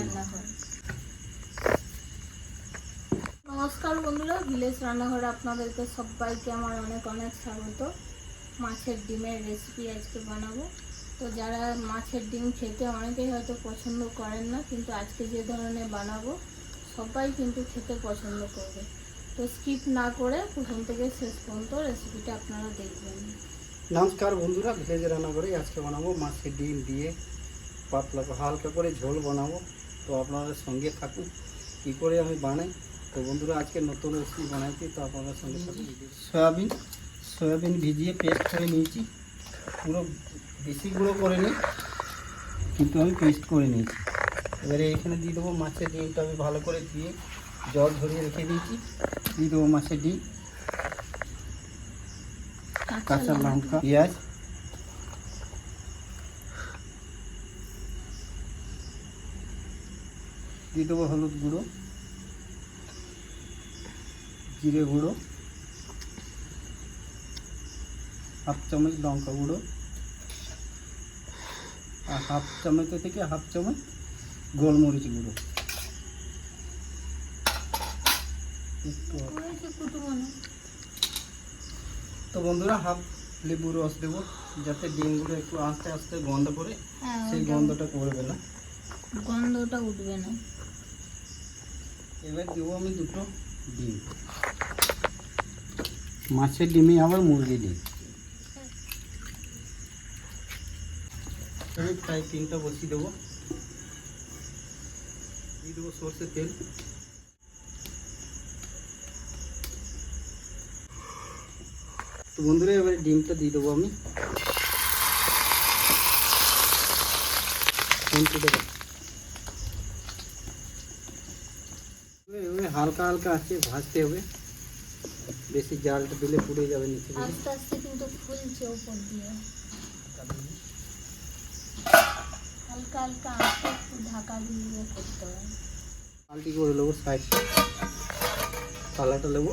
রান্নাঘর। নমস্কার বন্ধুরা, ভিলেজ রান্নাঘরে আপনাদেরকে সবাইকে আমার অনেক অনেক স্বাগত। মাছের ডিমের রেসিপি আজকে বানাবো। তো যারা মাছের ডিম খেতে অনেকেই হয়তো পছন্দ করেন না, কিন্তু আজকে যে ধরনের বানাবো সবাই কিন্তু খেতে পছন্দ করবে। তো স্কিপ না করে প্রথম থেকে শেষ পর্যন্ত রেসিপিটা আপনারা দেখবেন। নমস্কার বন্ধুরা, ভিলেজ রান্নাঘরে আজকে বানাবো মাছের ডিম দিয়ে পাতলা হালকা করে ঝোল বানাবো। তো আপনাদের সঙ্গে থাকুন কী করে আমি বানাই। তো বন্ধুরা, আজকে নতুন রেসিপি বানাইছি, তো আপনাদের সঙ্গে সয়াবিন ভিজিয়ে পেস্ট করে নিয়েছি। পুরো বেশি গুঁড়ো করে নিই, কিন্তু আমি পেস্ট করে নিয়েছি। এবারে এখানে দিয়ে দেবো মাছের ডিমটা। আমি ভালো করে দিয়ে জল ঝরিয়ে রেখে দিয়েছি। দিয়ে দেবো মাছের ডিম, কাঁচা লঙ্কা, পেঁয়াজ, দিয়ে দেবো হলুদ গুঁড়ো, জিরে গুঁড়ো, হাফ চামচ লঙ্কা গুঁড়ো, আর হাফ চামচ থেকে হাফ চামচ গোলমরিচ গুঁড়ো। তো বন্ধুরা, হাফ লেবু রস দেবো, যাতে ডিমগুলো একটু আস্তে আস্তে গন্ধ করে, সেই গন্ধটা করবে না, গন্ধটা উঠবে না। এবার দেবো আমি দুটো ডিম। মাছের ডিমে আবার মুরগি ডিম। আমি ফ্রাই প্যানটা বসিয়ে দেবো। দিয়ে দেবো সর্ষের তেল। তো বন্ধুরা, এবারে ডিমটা দিয়ে দেবো আমি। এভাবে হালকা হালকা আছে ভাজতে হবে, বেশি জালটা দিলে পুড়ে যাবে নিচে। আস্তে আস্তে কিন্তু ফুলছে উপর দিয়ে, হালকা হালকা আস্তে একটু ঢাকা দিয়ে করতে হবে। পাল্টি করে নেবো, সাইড থালাটা নেবো।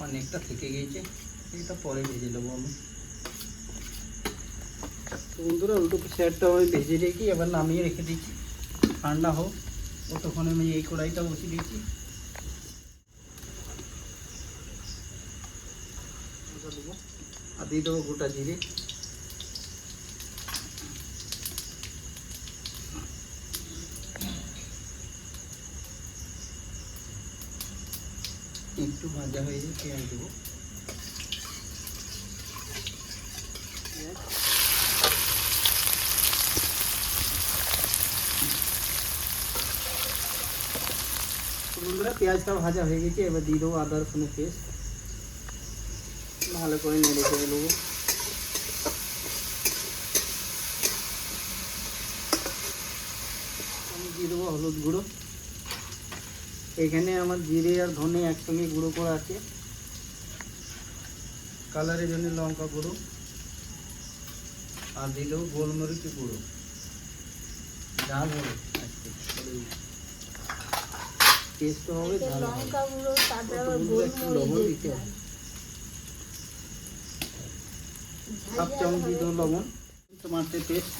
অনেকটা থেকে গিয়েছে, এটা পরে ভেজে নেবো আমি। তো বন্ধুরা, উল্টো সাইডটা আমি ভেজে রেখে এবার নামিয়ে রেখে দিচ্ছি, ঠান্ডা হোক। ও তখন আমি এই কড়াইটা বসিয়ে দিয়েছি। আর দিয়ে দেবো গোটা জিরে, একটু ভাজা হয়ে যায় পেঁয়াজ দেবো। বন্ধুরা, পেঁয়াজটা ভাজা হয়ে গেছে, এবার দিয়ে দেবো আদা রসুনের পেস্ট। ভালো করে নেড়ে চেড়ে নেবো। আমি দিয়ে দেবো হলুদ গুঁড়ো। এখানে আমার জিরে আর ধনে একসঙ্গে গুঁড়ো করা আছে। কালারের জন্য লঙ্কা গুঁড়ো, আর দিয়ে দেবো গোলমরিচ গুঁড়ো। ঝাল হবে আজকে, টেস্ট হবে, লঙ্কা গুঁড়ো, তারপরে আবার লবণ দিতে হবে। হাফ চামচ দিয়ে দেবো লবণ। টমাটোর পেস্ট,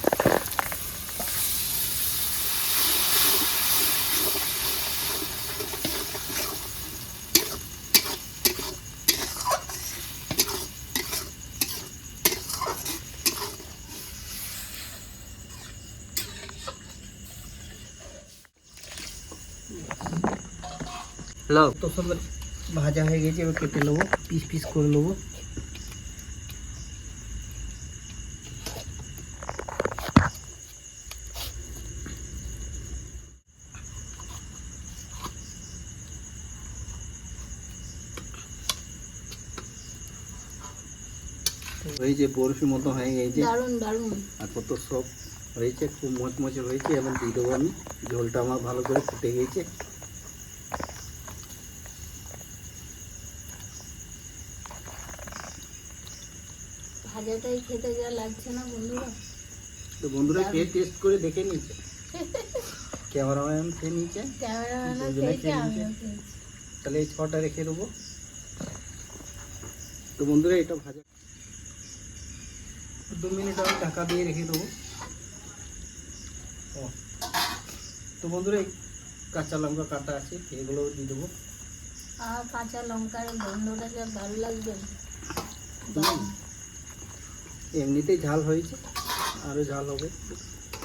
তো সব ভাজা হয়ে গেছে, এবার কেটে নেবো, পিস পিস করে নেবো। এই যে বরফি মতো হয়ে গেছে, দারুণ দারুণ, আর কত সব হয়েছে, খুব মচমচে হয়েছে। এবার দিয়ে দেবো আমি, ঝোলটা আমার ভালো করে ফুটে গেছে। ভাজাটাই খেতে যা লাগছে না বন্ধুরা। তো বন্ধুরা, খেয়ে টেস্ট করে দেখে নিচ্ছে, ক্যামেরাম্যান খেয়ে নিচ্ছে, তাহলে এই ছটা রেখে দেবো। তো বন্ধুরা, এটা ভাজা 2 মিনিট আমি ঢাকা দিয়ে রেখে দেবো। তো বন্ধুরা এই কাঁচা লঙ্কা কাটা আছে এগুলোও দিয়ে দেবো। আর কাঁচা লঙ্কার গন্ধটা যা ভালো লাগবে। এমনিতেই ঝাল হয়েছে, আরও ঝাল হবে।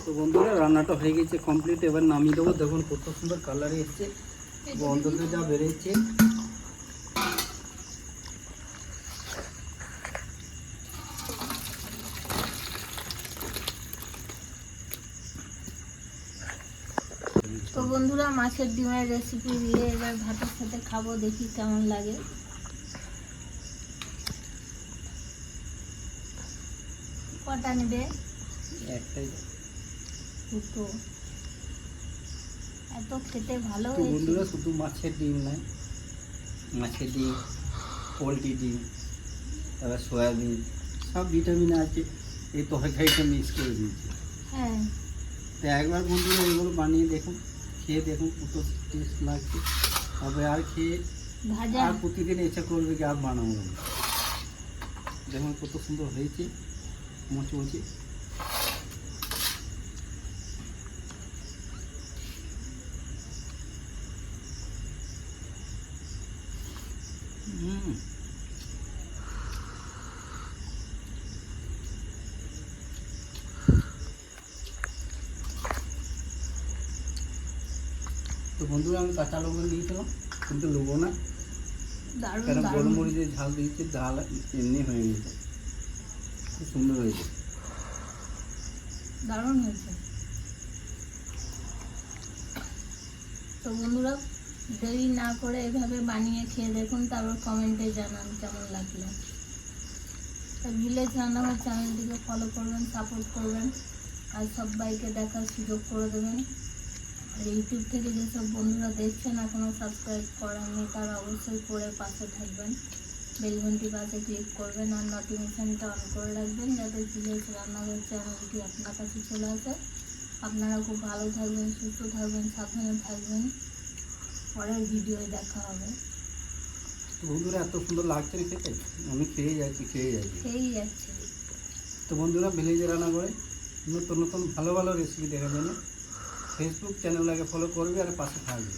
তো বন্ধুরা রান্নাটা হয়ে গেছে কমপ্লিট, এবার নামিয়ে দেবো। দেখুন কত সুন্দর কালারে এসছে, গন্ধটা যা বেড়েছে। তো বন্ধুরা মাছের ডিমের রেসিপি দিয়ে এবার ভাতের সাথে খাবো, দেখি কেমন লাগে। কটা নেবে? একটাই। দুটো। এত খেতে ভালো তো হয়েছে। বন্ধুরা শুধু মাছের ডিম নয়, মাছের ডিম, পোলট্রি ডিম, তারপর সয়াবিন, সব ভিটামিন আছে এই তরকারিটা মিক্স করে দিয়েছি। হ্যাঁ, তো একবার বন্ধুরা এগুলো বানিয়ে দেখুন, খেয়ে দেখুন কত টেস্ট লাগছে। তবে আর খেয়ে ভাজা। আর প্রতিদিন ইচ্ছা করবে কি আর বানাবো না। দেখুন কত সুন্দর হয়েছে, মুচমুচে। তো বন্ধুরা আমি কাঁচা লঙ্কা দিয়েছিলাম কিন্তু লোবো না, দারুণ কারণ দারুণ। গোলমরিচের ঝাল দিয়েছে, ঝাল এমনি হয়ে গেছে, খুব সুন্দর হয়েছে। দারুণ হয়েছে। তো বন্ধুরা দেরি না করে এভাবে বানিয়ে খেয়ে দেখুন, তারপর কমেন্টে জানান কেমন লাগলো। তো ভিলেজ রান্নাঘর চ্যানেলটিকে ফলো করবেন, সাপোর্ট করবেন, আর সবাইকে দেখার সুযোগ করে দেবেন। আর ইউটিউব থেকে যেসব বন্ধুরা দেখছেন এখনও সাবস্ক্রাইব করেননি তারা অবশ্যই করে পাশে থাকবেন, বেল ঘন্টি পাশে ক্লিক করবেন আর নোটিফিকেশানটা অন করে রাখবেন যাতে ভিলেজ রান্নাঘর চ্যানেলটি আপনার কাছে চলে আসে। আপনারা খুব ভালো থাকবেন, সুস্থ থাকবেন, সাবধানে থাকবেন। পরের ভিডিওয় দেখা হবে। তো বন্ধুরা এত সুন্দর লাগছে না খেতে, আমি খেয়ে যাচ্ছি। খেয়েই যাচ্ছে। তো বন্ধুরা ভিলেজ রান্না করে নতুন নতুন ভালো ভালো রেসিপি দেখার জন্য ফেসবুক চ্যানেলটাকে ফলো করবে আর পাশে থাকবে।